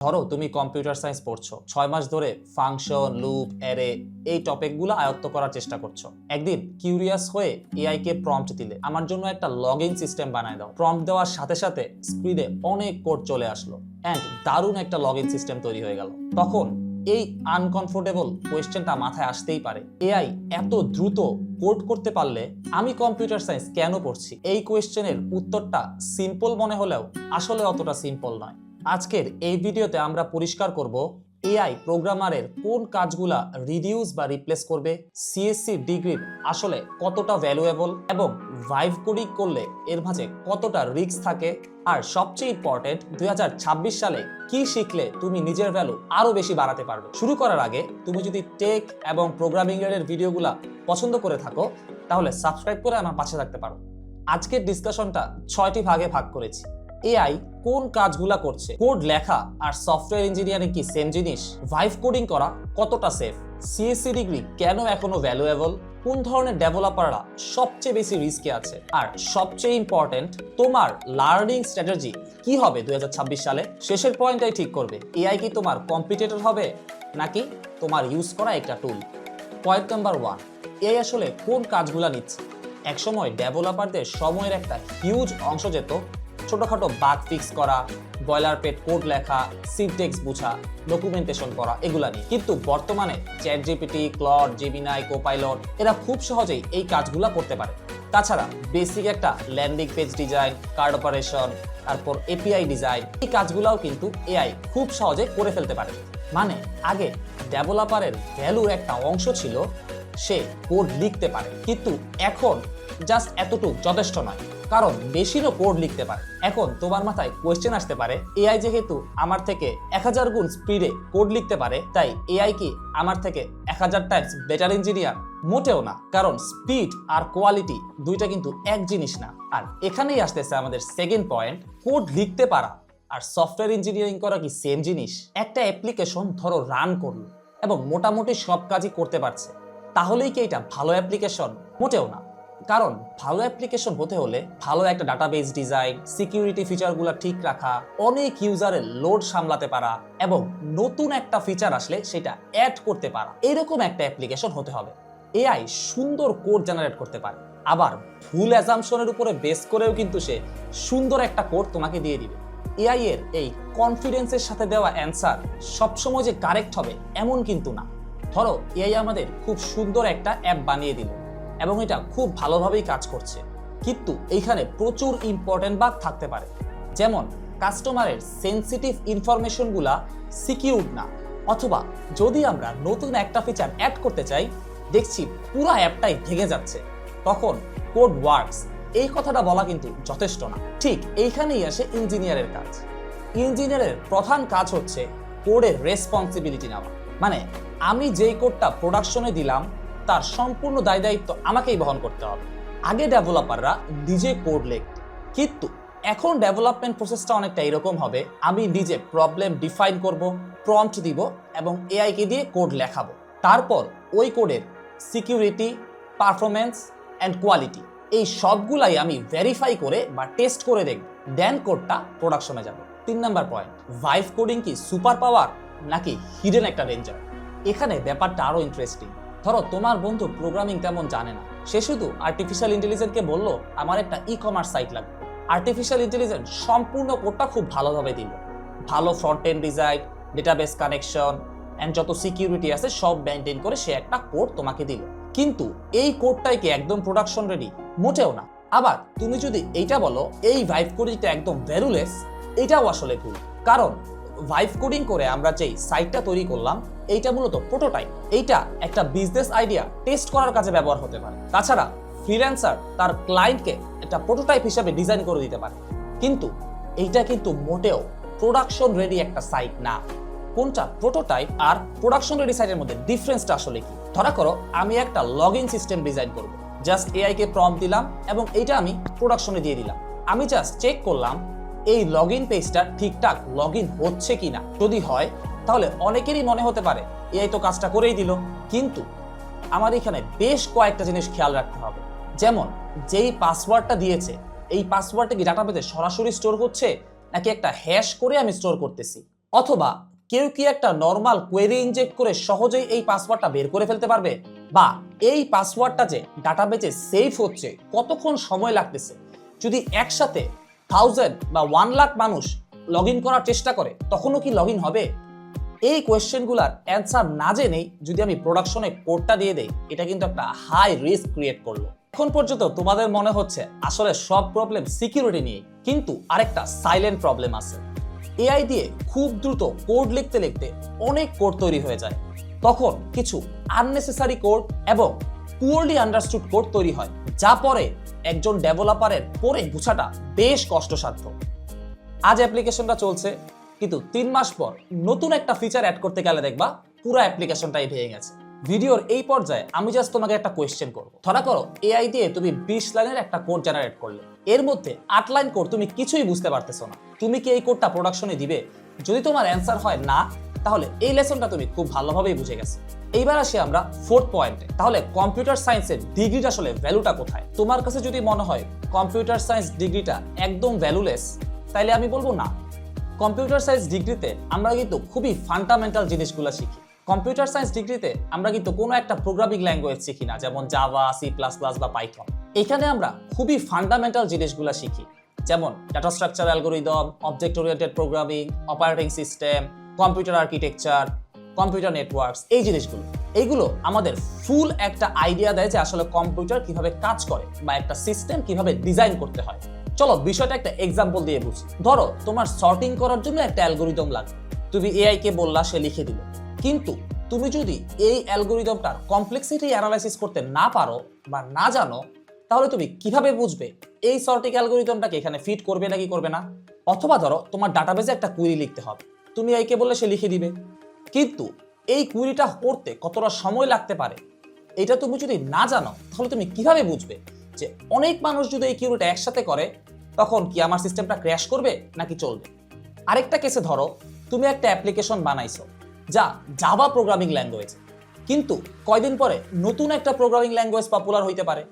ধরো তুমি computer science পড়ছো, 6 মাস ধরে ফাংশন, লুপ, অ্যারে এই টপিকগুলো আয়ত্ত করার চেষ্টা করছো। একদিন কিউরিয়াস হয়ে এআই কে প্রম্পট দিলে, আমার জন্য একটা লগইন সিস্টেম বানায় দাও। প্রম্পট দেওয়ার সাথে সাথে স্ক্রিনে অনেক কোড চলে আসলো এন্ড দারুণ একটা লগইন সিস্টেম তৈরি হয়ে গেল। তখন এই আনকমফোর্টেবল কোয়েশ্চেনটা মাথায় আসতেই পারে, এআই এত দ্রুত কোড করতে পারলে আমি কম্পিউটার সায়েন্স কেন পড়ছি? এই কোয়েশ্চেনের উত্তরটা সিম্পল মনে হলেও আসলে অতটা সিম্পল নয়। আজকের এই ভিডিওতে আমরা পরিষ্কার করব এআই প্রোগ্রামারের কোন কাজগুলা রিডিউস বা রিপ্লেস করবে, সিএসসি ডিগ্রির আসলে কতটা ভ্যালুয়েবল এবং ভাইভ কোডিং করলে এর মাঝে কতটা রিস্ক থাকে, আর সবচেয়ে ইম্পর্টেন্ট 2026 সালে কি শিখলে তুমি নিজের ভ্যালু আরো বেশি বাড়াতে পারবে। শুরু করার আগে তুমি যদি টেক এবং প্রোগ্রামিং এর ভিডিওগুলা পছন্দ করে থাকো তাহলে সাবস্ক্রাইব করে আমার পাশে থাকতে পারো। আজকের ডিসকাশনটা 6টি ভাগে ভাগ করেছি। এআই কোন কাজগুলা করছে, কোড লেখা আর সফটওয়্যার ইঞ্জিনিয়ারিং কি সেম জিনিস, ভাইভ কোডিং করা কতটা সেফ, সিএসসি ডিগ্রি কেন এখনো ভ্যালুয়েবল, কোন ধরনের ডেভেলপাররা সবচেয়ে বেশি রিস্কে আছে, আর সবচেয়ে ইম্পর্টেন্ট তোমার লার্নিং স্ট্র্যাটেজি কি হবে 2026 সালে। শেষের পয়েন্টটাই ঠিক করবে এআই কি তোমার কম্পিটিটর হবে নাকি তোমার ইউজ করা একটা টুল। পয়েন্ট নাম্বার 1, এআই আসলে কোন কাজগুলা নিচ্ছে। একসময় ডেভেলপারদের সময়ের একটা হিউজ অংশ যেত ছোটখাটো বাগ ফিক্স করা, বয়লার পেট কোড লেখা, সিনট্যাক্স বোঝা, ডকুমেন্টেশন করা, এগুলা নিয়ে। কিন্তু বর্তমানে ChatGPT, Claude, Gemini, Copilot এরা খুব সহজেই এই কাজগুলা করতে পারে। তাছাড়া বেসিক একটা landing page design, card operation, তারপর এপিআই ডিজাইন, এই কাজগুলাও কিন্তু এআই খুব সহজে করে ফেলতে পারে। মানে আগে ডেভেলপারের ভ্যালুর একটা অংশ ছিল সে কোড লিখতে পারে, কিন্তু এখন জাস্ট এতটুকু যথেষ্ট নয়, কারণ মেশিনও কোড লিখতে পারে। এখন তোমার মাথায় কোয়েশ্চেন আসতে পারে, এআই যেহেতু আমার থেকে 1000 গুণ স্পিডে কোড লিখতে পারে, তাই এআই কি আমার থেকে 1000 টাইমস বেটার ইঞ্জিনিয়ার? মোটেও না, কারণ স্পিড আর কোয়ালিটি দুইটা কিন্তু এক জিনিস না। আর এখানেই আসতেছে আমাদের সেকেন্ড পয়েন্ট, কোড লিখতে পারা আর সফটওয়্যার ইঞ্জিনিয়ারিং করা কি সেম জিনিস? একটা অ্যাপ্লিকেশন ধরো রান করলো এবং মোটামুটি সব কাজই করতে পারছে, তাহলেই কি এটা ভালো অ্যাপ্লিকেশন? মোটেও না, কারণ ভালো অ্যাপ্লিকেশন হতে হলে ভালো একটা ডাটাবেস ডিজাইন, সিকিউরিটি ফিচারগুলো ঠিক রাখা, অনেক ইউজারের লোড সামলাতে পারা এবং নতুন একটা ফিচার আসলে সেটা অ্যাড করতে পারা, এরকম একটা অ্যাপ্লিকেশন হতে হবে। এআই সুন্দর কোড জেনারেট করতে পারে, আবার ভুল অ্যাজাম্পশনের উপরে বেস করেও কিন্তু সে সুন্দর একটা কোড তোমাকে দিয়ে দিবে। এআই এর এই কনফিডেন্সের সাথে দেওয়া অ্যান্সার সবসময় যে কারেক্ট হবে এমন কিন্তু না। ধরো এআই আমাদের খুব সুন্দর একটা অ্যাপ বানিয়ে দিল এবং এটা খুব ভালোভাবেই কাজ করছে, কিন্তু এইখানে প্রচুর ইম্পর্টেন্ট বাগ থাকতে পারে। যেমন কাস্টমারের সেন্সিটিভ ইনফরমেশনগুলা সিকিউরড না, অথবা যদি আমরা নতুন একটা ফিচার অ্যাড করতে চাই দেখছি পুরো অ্যাপটাই ভেঙে যাচ্ছে, তখন কোড ওয়ার্কস এই কথাটা বলা কিন্তু যথেষ্ট না। ঠিক এইখানেই আসে ইঞ্জিনিয়ারের কাজ। ইঞ্জিনিয়ারের প্রধান কাজ হচ্ছে কোডের রেসপন্সিবিলিটি নেওয়া। মানে আমি যেই কোডটা প্রোডাকশনে দিলাম তার সম্পূর্ণ দায় দায়িত্ব আমাকেই বহন করতে হবে। আগে ডেভেলপাররা নিজে কোড লিখত, কিন্তু এখন ডেভেলপমেন্ট প্রসেসটা অনেকটা এরকম হবে, আমি নিজে প্রবলেম ডিফাইন করব, প্রম্পট দিব এবং এআই কে দিয়ে কোড লেখাবো। তারপর ওই কোডের সিকিউরিটি, পারফরমেন্স অ্যান্ড কোয়ালিটি এই সবগুলাই আমি ভেরিফাই করে বা টেস্ট করে দেখব, দেন কোডটা প্রোডাকশনে যাবে। 3 নাম্বার পয়েন্ট, ভাইভ কোডিং কি সুপার পাওয়ার নাকি হিডেন একটা ডেঞ্জার? এখানে ব্যাপারটা আরো ইন্টারেস্টিং। ধরো তোমার বন্ধু প্রোগ্রামিং তেমন জানে না, সে শুধু আর্টিফিশিয়াল ইন্টেলিজেন্সকে বললো আমার একটা ই-কমার্স সাইট লাগবে। আর্টিফিশিয়াল ইন্টেলিজেন্স সম্পূর্ণ কোডটা খুব ভালোভাবে দিল, ভালো front end design, database connection and যত সিকিউরিটি আছে সব মেইনটেইন করে সে একটা কোড তোমাকে দিল, কিন্তু এই কোডটাই কি একদম প্রোডাকশন রেডি? মোটেও না। আবার তুমি যদি এইটা বলো এই ভাইভ কোডিংটা একদম ভ্যালুলেস, এটাও আসলে ভুল। কারণ ভাইভ কোডিং করে আমরা যেই সাইটটা তৈরি করলাম এইটা মূলত প্রোটোটাইপ, এইটা একটা বিজনেস আইডিয়া টেস্ট করার কাজে ব্যবহার হতে পারে। তাছাড়া ফ্রিল্যান্সার তার ক্লায়েন্টকে একটা প্রোটোটাইপ হিসেবে ডিজাইন করে দিতে পারে, কিন্তু এইটা কিন্তু মোটেও প্রোডাকশন রেডি একটা সাইট না। কোনটা প্রোটোটাইপ আর প্রোডাকশন রেডি সাইটের মধ্যে ডিফারেন্সটা আসলে কি? ধরা করো আমি একটা লগইন সিস্টেম ডিজাইন করব, জাস্ট এআই কে প্রম্পট দিলাম এবং এইটা আমি প্রোডাকশনে দিয়ে দিলাম। আমি জাস্ট চেক করলাম এই লগইন পেজটা ঠিকঠাক লগইন হচ্ছে কিনা। যদি হয় তাহলে অনেকেরই মনে হতে পারে এআই তো কাজটা করেই দিল, কিন্তু আমার এখানে বেশ কয়েকটা জিনিস খেয়াল রাখতে হবে। যেমন যেই পাসওয়ার্ডটা দিয়েছে এই পাসওয়ার্ডটা কি ডাটাবেসে সরাসরি স্টোর হচ্ছে নাকি একটা হ্যাশ করে আমি স্টোর করতেছি, অথবা কেউ কি একটা নর্মাল কোয়েরি ইনজেক্ট করে সহজেই এই পাসওয়ার্ডটা বের করে ফেলতে পারবে? বা এই পাসওয়ার্ডটা যে ডাটাবেজে সেভ হচ্ছে কতক্ষণ সময় লাগতেছে? যদি একসাথে 1000 বা 1 লাখ মানুষ লগ ইন করার চেষ্টা করে তখনও কি লগ ইন হবে? এই কোয়েশ্চেনগুলোর অ্যান্সার না জেনেই যদি আমি প্রোডাকশনে কোডটা দিয়ে দেই, এটা কিন্তু একটা হাই রিস্ক ক্রিয়েট করলো। এখন পর্যন্ত তোমাদের মনে হচ্ছে আসলে সব প্রবলেম সিকিউরিটি নিয়ে, কিন্তু আরেকটা সাইলেন্ট প্রবলেম আছে। এআই দিয়ে খুব দ্রুত কোড লিখতে লিখতে অনেক কোড তৈরি হয়ে যায়। তখন কিছু আননেসেসারি কোড এবং পুয়ারলি আন্ডারস্টুড কোড তৈরি হয়, যা পরে একজন ডেভেলপারের পড়ে বোঝাটা বেশ কষ্টসাধ্য। আজ অ্যাপ্লিকেশনটা চলছে, কিন্তু 3 মাস পর নতুন একটা ফিচার অ্যাড করতে গেলে দেখবা পুরো অ্যাপ্লিকেশনটাই ভেঙে গেছে। ভিডিওর এই পর্যায়ে আমি জাস্ট তোমাকে একটা কোয়েশ্চেন করব। ধরা করো এআই দিয়ে তুমি 20 লাইনের একটা কোড জেনারেট করলে, এর মধ্যে 8 লাইন কোড তুমি কিছুই বুঝতে পারতেছো না। তুমি কি এই কোডটা প্রোডাকশনে দিবে? যদি তোমার অ্যান্সার হয় না, তাহলে এই লেসনটা তুমি খুব ভালোভাবেই বুঝে গেছো। এইবার আসি আমরা 4th পয়েন্টে। তাহলে কম্পিউটার সায়েন্সের ডিগ্রিটা আসলে ভ্যালুটা কোথায়? তোমার কাছে যদি মনে হয় কম্পিউটার সায়েন্স ডিগ্রিটা একদম ভ্যালুলেস, তাইলে আমি বলবো না। কম্পিউটার সায়েন্স ডিগ্রিতে আমরা কিন্তু খুবই ফান্ডামেন্টাল জিনিসগুলো শিখি। কম্পিউটার সায়েন্স ডিগ্রিতে আমরা কিন্তু কোনো একটা প্রোগ্রামিং ল্যাঙ্গুয়েজ শিখি না, যেমন জাভা, C++ বা পাইথন। এখানে আমরা খুবই ফান্ডামেন্টাল জিনিসগুলো শিখি, যেমন data structure algorithm, object oriented programming, operating system, computer architecture, computer networks. এই জিনিসগুলো এইগুলো আমাদের ফুল একটা আইডিয়া দেয় যে আসলে কম্পিউটার কিভাবে কাজ করে বা একটা সিস্টেম কিভাবে ডিজাইন করতে হয়। চলো বিষয়টা একটা এক্সাম্পল দিয়ে বুঝি। ধরো তোমার সর্টিং করার জন্য একটা অ্যালগরিদম লাগবে, তুমি এআই কে বললা, সে লিখে দিল। কিন্তু তুমি যদি এই অ্যালগরিদমটার কমপ্লেক্সিটি অ্যানালাইসিস করতে না পারো বা না জানো, তাহলে তুমি কিভাবে বুঝবে এই সর্টিং অ্যালগরিদমটাকে এখানে ফিট করবে নাকি করবে না? অথবা ধরো তোমার ডাটাবেজে একটা কুইরি লিখতে হবে, তুমি এআই কে বললে সে লিখে দিবে, কিন্তু এই কুইরিটা করতে কতটা সময় লাগতে পারে এটা তুমি যদি না জানো, তাহলে তুমি কিভাবে বুঝবে যে অনেক মানুষ যদি এই কিউরিটা একসাথে করে তখন কি আমার সিস্টেমটা ক্র্যাশ করবে নাকি চলবে? আরেকটা কেসে ধরো তুমি একটা অ্যাপ্লিকেশন বানাইছো যা জাভা প্রোগ্রামিং ল্যাঙ্গুয়েজ, কিন্তু কয়দিন পরে নতুন একটা প্রোগ্রামিং ল্যাঙ্গুয়েজ পপুলার হইতে পারে।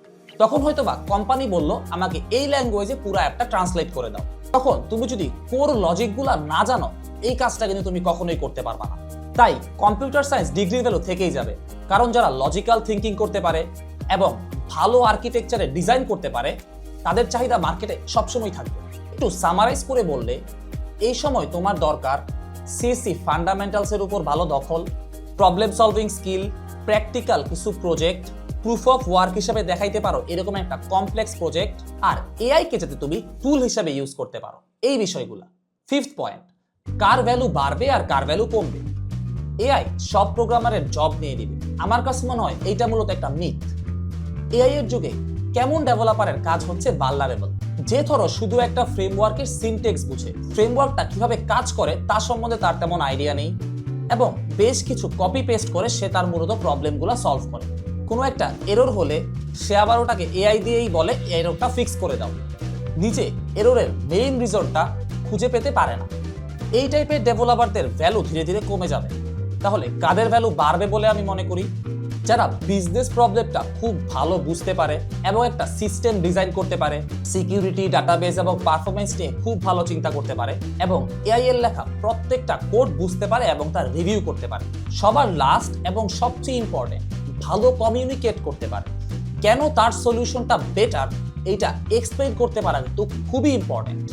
তখন হয়তোবা কোম্পানি বলল আমাকে এই ল্যাঙ্গুয়েজে পুরো অ্যাপটা ট্রান্সলেট করে দাও। তখন তুমি যদি কোর লজিকগুলো না জানো, এই কাজটা কিন্তু তুমি কখনোই করতে পারবা না। তাই কম্পিউটার সায়েন্স ডিগ্রি ভ্যালু থেকেই যাবে, কারণ যারা লজিক্যাল থিঙ্কিং করতে পারে এবং ভালো আর্কিটেকচারে ডিজাইন করতে পারে, তাদের চাহিদা মার্কেটে সবসময় থাকবে। একটু সামারাইজ করে বললে, এই সময় তোমার দরকার সিএসসি ফান্ডামেন্টালসের উপর ভালো দখল, প্রবলেম সলভিং স্কিল, প্র্যাকটিক্যাল কিছু প্রজেক্ট, প্রুফ অফ ওয়ার্ক হিসেবে দেখাইতে পারো এরকম একটা কমপ্লেক্স প্রজেক্ট, আর এআই কে যাতে তুমি টুল হিসেবে ইউজ করতে পারো, এই বিষয়গুলো। 5th পয়েন্ট, কার ভ্যালু বাড়বে আর কার ভ্যালু কমবে? এআই সব প্রোগ্রামারের জব নিয়ে দিবে। আমার কাছে মনে হয় এইটা মূলত একটা মিথ। এআই এর যুগে কেমন ডেভেলপারের কাজ হচ্ছে ভালনারেবল। যে ধরো শুধু একটা ফ্রেমওয়ার্কের সিনট্যাক্স বুঝে, ফ্রেমওয়ার্কটা কিভাবে কাজ করে তা সম্বন্ধে তার তেমন আইডিয়া নেই, এবং বেশ কিছু কপি পেস্ট করে সে তার মূলত প্রবলেমগুলো সলভ করে। কোনো একটা এরর হলে সে আবার ওটাকে এআই দিয়েই বলে এররটা ফিক্স করে দাও, নিজে এররের মেইন রিজনটা খুঁজে পেতে পারে না। এই টাইপের ডেভেলপারদের ভ্যালু ধীরে ধীরে কমে যাবে। তাহলে কাদের ভ্যালু বাড়বে বলে আমি মনে করি? যারা বিজনেস প্রবলেমটা খুব ভালো বুঝতে পারে এবং একটা সিস্টেম ডিজাইন করতে পারে, সিকিউরিটি, ডাটাবেস এবং পারফরমেন্স নিয়ে খুব ভালো চিন্তা করতে পারে, এবং এআই এর লেখা প্রত্যেকটা কোড বুঝতে পারে এবং তার রিভিউ করতে পারে। সবার লাস্ট এবং সবচেয়ে ইম্পর্টেন্ট, ভালো কমিউনিকেট করতে পারে। কেন তার সলিউশনটা বেটার এইটা এক্সপ্লেইন করতে পারা কিন্তু খুবই ইম্পর্টেন্ট।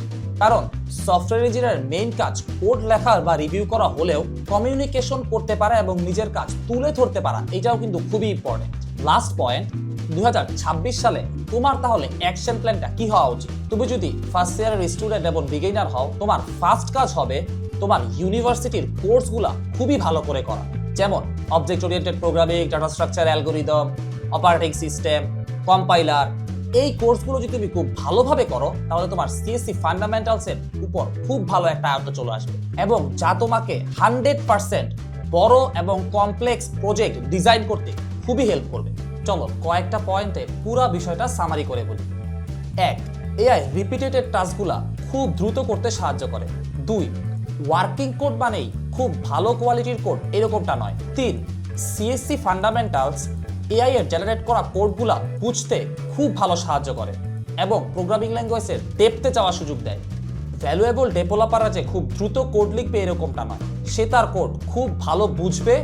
কারণ সফটওয়্যার ইঞ্জিনিয়ারের মেইন কাজ কোড লেখা বা রিভিউ করা হলেও কমিউনিকেশন করতে পারা এবং নিজের কাজ তুলে ধরতে পারা, এটাও কিন্তু খুবই ইম্পর্টেন্ট। লাস্ট পয়েন্ট, 2026 সালে তোমার তাহলে অ্যাকশন প্ল্যানটা কি হওয়া উচিত? তুমি যদি ফার্স্ট ইয়ারের স্টুডেন্ট এবং বিগিনার হও, তোমার ফার্স্ট কাজ হবে তোমার ইউনিভার্সিটির কোর্সগুলা খুবই ভালো করে করা, যেমন object oriented programming, data structure algorithm, operating system, compiler. এই কোর্সগুলো যদি তুমি খুব ভালোভাবে করো, তাহলে তোমার সিএসসি ফান্ডামেন্টালসের উপর খুব ভালো একটা আয়ত্ত চলে আসবে, এবং যা তোমাকে 100% বড় এবং কমপ্লেক্স প্রজেক্ট ডিজাইন করতে খুবই হেল্প করবে। চলো কয়েকটা পয়েন্টে পুরো বিষয়টা সামারি করে বলি। 1, এআই রিপিটেটেড টাস্কগুলা খুব দ্রুত করতে সাহায্য করে। 2, ওয়ার্কিং কোড মানেই খুব ভালো কোয়ালিটির কোড এরকমটা নয়। 3, সিএসসি ফান্ডামেন্টালস এআই এর জেনারেট করা কোডগুলা বুঝতে খুব ভালো সাহায্য করে এবং প্রোগ্রামিং ল্যাঙ্গুয়েজের ডেপথে যাওয়ার সুযোগ দেয়। ভ্যালুয়েবল ডেভেলপাররা যে খুব দ্রুত কোড লিখবে এরকমটা নয়, সে তার কোড খুব ভালো বুঝবে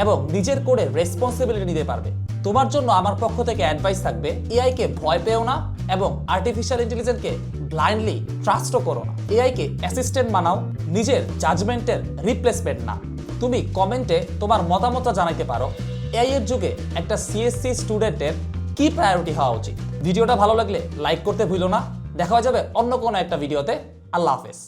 এবং নিজের কোডের রেসপন্সিবিলিটি নিতে পারবে। তোমার জন্য আমার পক্ষ থেকে অ্যাডভাইস থাকবে, এআই কে ভয় পেও না এবং আর্টিফিশিয়াল ইন্টেলিজেন্সকে ব্লাইন্ডলি ট্রাস্টও করো না। এআই কে অ্যাসিস্ট্যান্ট বানাও, নিজের জাজমেন্টের রিপ্লেসমেন্ট না। তুমি কমেন্টে তোমার মতামত জানাইতে পারো, এআই এর যুগে একটা সিএসসি স্টুডেন্টের কি প্রায়োরিটি হওয়া উচিত। ভিডিওটা ভালো লাগলে লাইক করতে ভুলো না। দেখা যাবে অন্য কোনো একটা ভিডিওতে। আল্লাহ হাফেজ।